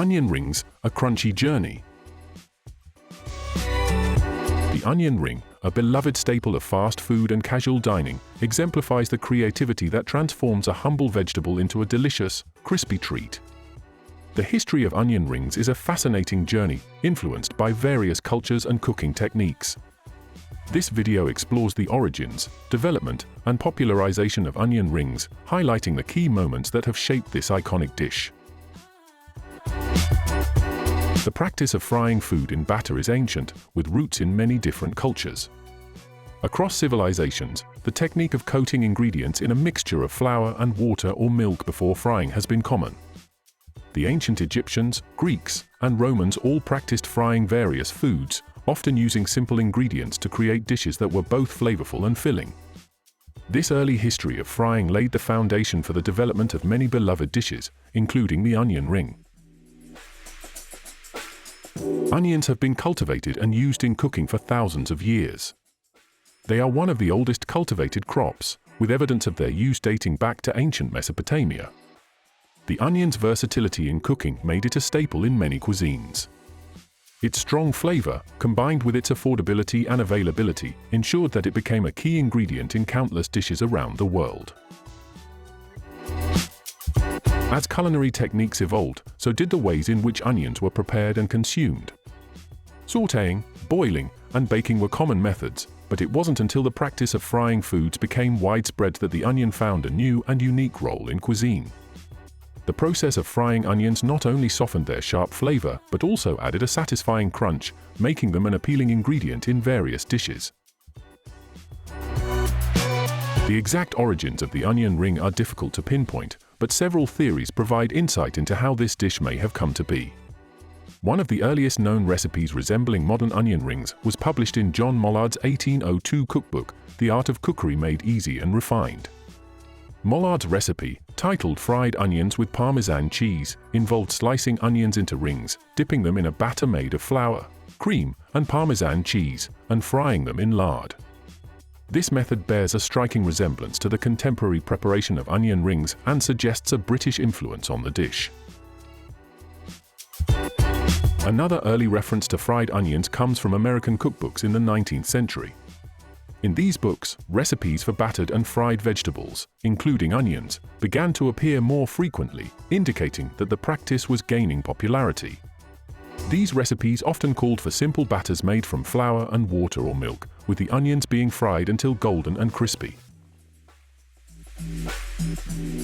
Onion rings, a crunchy journey. The onion ring, a beloved staple of fast food and casual dining, exemplifies the creativity that transforms a humble vegetable into a delicious, crispy treat. The history of onion rings is a fascinating journey, influenced by various cultures and cooking techniques. This video explores the origins, development, and popularization of onion rings, highlighting the key moments that have shaped this iconic dish. The practice of frying food in batter is ancient, with roots in many different cultures. Across civilizations, the technique of coating ingredients in a mixture of flour and water or milk before frying has been common. The ancient Egyptians, Greeks, and Romans all practiced frying various foods, often using simple ingredients to create dishes that were both flavorful and filling. This early history of frying laid the foundation for the development of many beloved dishes, including the onion ring. Onions have been cultivated and used in cooking for thousands of years. They are one of the oldest cultivated crops, with evidence of their use dating back to ancient Mesopotamia. The onion's versatility in cooking made it a staple in many cuisines. Its strong flavor, combined with its affordability and availability, ensured that it became a key ingredient in countless dishes around the world. As culinary techniques evolved, so did the ways in which onions were prepared and consumed. Sautéing, boiling, and baking were common methods, but it wasn't until the practice of frying foods became widespread that the onion found a new and unique role in cuisine. The process of frying onions not only softened their sharp flavor, but also added a satisfying crunch, making them an appealing ingredient in various dishes. The exact origins of the onion ring are difficult to pinpoint, but several theories provide insight into how this dish may have come to be. One of the earliest known recipes resembling modern onion rings was published in John Mollard's 1802 cookbook, The Art of Cookery Made Easy and Refined. Mollard's recipe, titled Fried Onions with Parmesan Cheese, involved slicing onions into rings, dipping them in a batter made of flour, cream, and Parmesan cheese, and frying them in lard. This method bears a striking resemblance to the contemporary preparation of onion rings and suggests a British influence on the dish. Another early reference to fried onions comes from American cookbooks in the 19th century. In these books, recipes for battered and fried vegetables, including onions, began to appear more frequently, indicating that the practice was gaining popularity. These recipes often called for simple batters made from flour and water or milk, with the onions being fried until golden and crispy.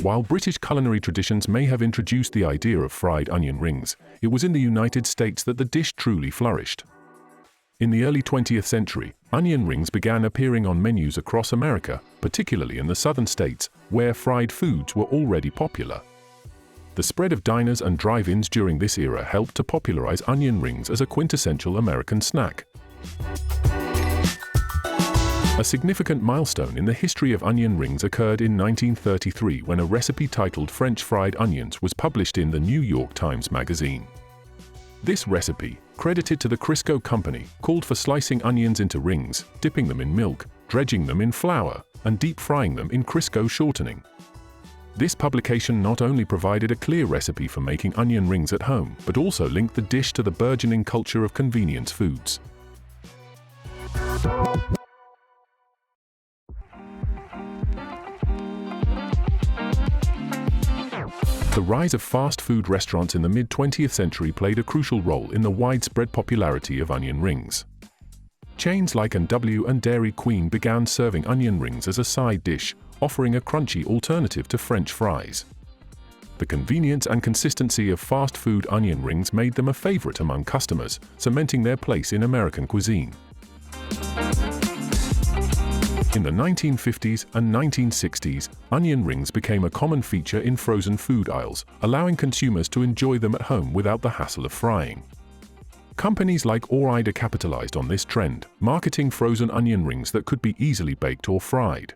While British culinary traditions may have introduced the idea of fried onion rings, it was in the United States that the dish truly flourished. In the early 20th century, onion rings began appearing on menus across America, particularly in the southern states, where fried foods were already popular. The spread of diners and drive-ins during this era helped to popularize onion rings as a quintessential American snack. A significant milestone in the history of onion rings occurred in 1933 when a recipe titled French fried onions was published in the New York Times Magazine. This recipe, credited to the Crisco Company, called for slicing onions into rings, dipping them in milk, dredging them in flour, and deep frying them in Crisco shortening. This publication not only provided a clear recipe for making onion rings at home, but also linked the dish to the burgeoning culture of convenience foods. The rise of fast food restaurants in the mid-20th century played a crucial role in the widespread popularity of onion rings. Chains like A&W and Dairy Queen began serving onion rings as a side dish, offering a crunchy alternative to French fries. The convenience and consistency of fast food onion rings made them a favorite among customers, cementing their place in American cuisine. In the 1950s and 1960s, onion rings became a common feature in frozen food aisles, allowing consumers to enjoy them at home without the hassle of frying. Companies like Ore-Ida capitalized on this trend, marketing frozen onion rings that could be easily baked or fried.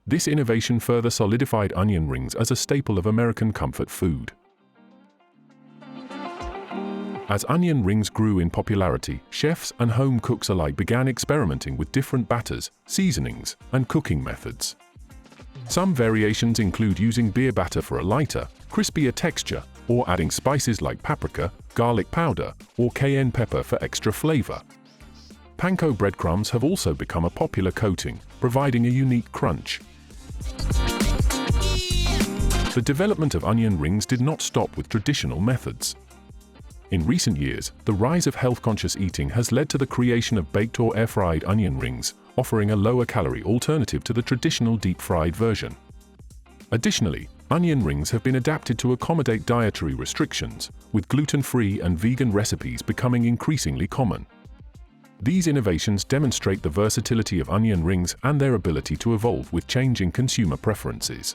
This innovation further solidified onion rings as a staple of American comfort food. As onion rings grew in popularity, chefs and home cooks alike began experimenting with different batters, seasonings, and cooking methods. Some variations include using beer batter for a lighter, crispier texture, or adding spices like paprika, garlic powder, or cayenne pepper for extra flavor. Panko breadcrumbs have also become a popular coating, providing a unique crunch. The development of onion rings did not stop with traditional methods. In recent years, the rise of health-conscious eating has led to the creation of baked or air-fried onion rings, offering a lower-calorie alternative to the traditional deep-fried version. Additionally, onion rings have been adapted to accommodate dietary restrictions, with gluten-free and vegan recipes becoming increasingly common. These innovations demonstrate the versatility of onion rings and their ability to evolve with changing consumer preferences.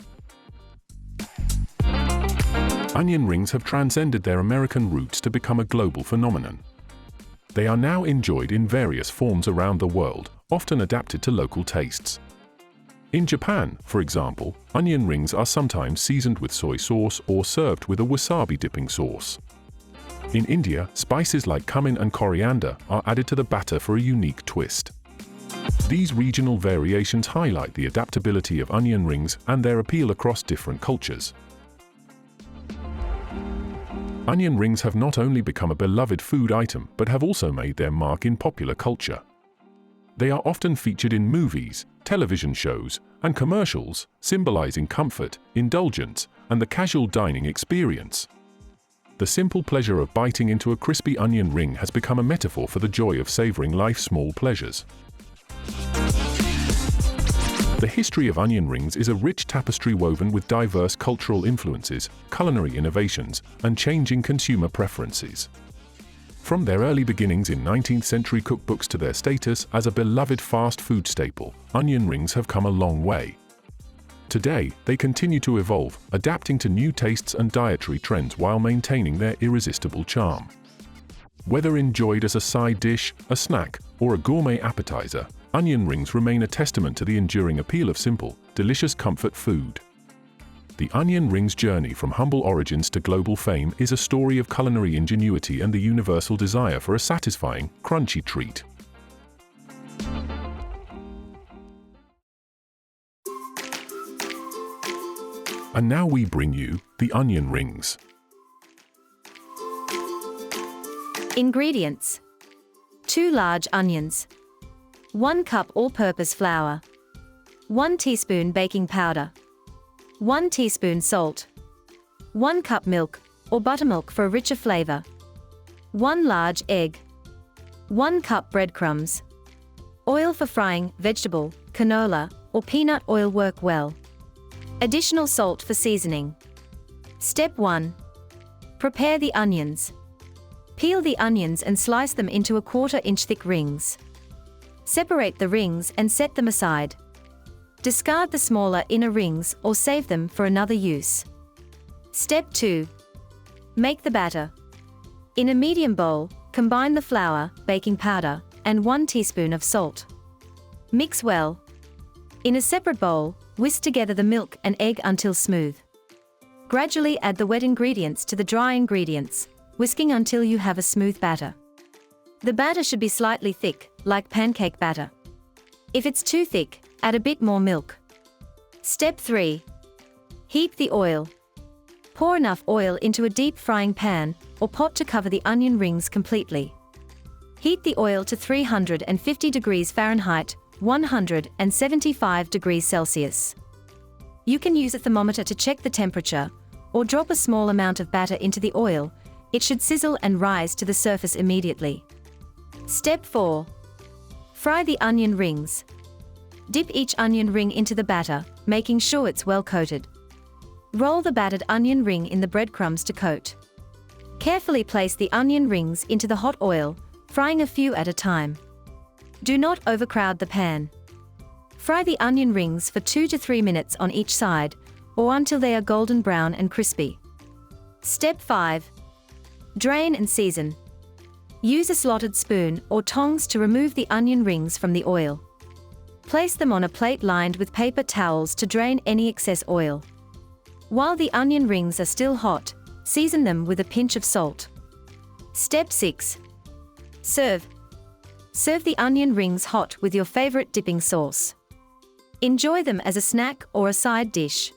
Onion rings have transcended their American roots to become a global phenomenon. They are now enjoyed in various forms around the world, often adapted to local tastes. In Japan, for example, onion rings are sometimes seasoned with soy sauce or served with a wasabi dipping sauce. In India, spices like cumin and coriander are added to the batter for a unique twist. These regional variations highlight the adaptability of onion rings and their appeal across different cultures. Onion rings have not only become a beloved food item but have also made their mark in popular culture. They are often featured in movies, television shows, and commercials, symbolizing comfort, indulgence, and the casual dining experience. The simple pleasure of biting into a crispy onion ring has become a metaphor for the joy of savoring life's small pleasures. The history of onion rings is a rich tapestry woven with diverse cultural influences, culinary innovations, and changing consumer preferences. From their early beginnings in 19th-century cookbooks to their status as a beloved fast food staple, onion rings have come a long way. Today, they continue to evolve, adapting to new tastes and dietary trends while maintaining their irresistible charm. Whether enjoyed as a side dish, a snack, or a gourmet appetizer, onion rings remain a testament to the enduring appeal of simple, delicious comfort food. The onion rings' journey from humble origins to global fame is a story of culinary ingenuity and the universal desire for a satisfying, crunchy treat. And now we bring you the onion rings. Ingredients: 2 large onions, 1 cup all-purpose flour, 1 teaspoon baking powder, 1 teaspoon salt, 1 cup milk or buttermilk for a richer flavor, 1 large egg, 1 cup breadcrumbs, oil for frying, vegetable, canola, or peanut oil work well. Additional salt for seasoning. Step 1. Prepare the onions. Peel the onions and slice them into 1/4 inch thick rings. Separate the rings and set them aside. Discard the smaller inner rings or save them for another use. Step 2. Make the batter. In a medium bowl, combine the flour, baking powder, and 1 teaspoon of salt. Mix well. In a separate bowl, whisk together the milk and egg until smooth. Gradually add the wet ingredients to the dry ingredients, whisking until you have a smooth batter. The batter should be slightly thick, like pancake batter. If it's too thick, add a bit more milk. Step 3. Heat the oil. Pour enough oil into a deep frying pan or pot to cover the onion rings completely. Heat the oil to 350 degrees Fahrenheit, 175 degrees Celsius. You can use a thermometer to check the temperature, or drop a small amount of batter into the oil. It should sizzle and rise to the surface immediately. Step 4. Fry the onion rings. Dip each onion ring into the batter, making sure it's well coated. Roll the battered onion ring in the breadcrumbs to coat. Carefully place the onion rings into the hot oil, frying a few at a time. Do not overcrowd the pan. Fry the onion rings for 2 to 3 minutes on each side, or until they are golden brown and crispy. Step 5. Drain and season. Use a slotted spoon or tongs to remove the onion rings from the oil. Place them on a plate lined with paper towels to drain any excess oil. While the onion rings are still hot, season them with a pinch of salt. Step 6. Serve. Serve the onion rings hot with your favorite dipping sauce. Enjoy them as a snack or a side dish.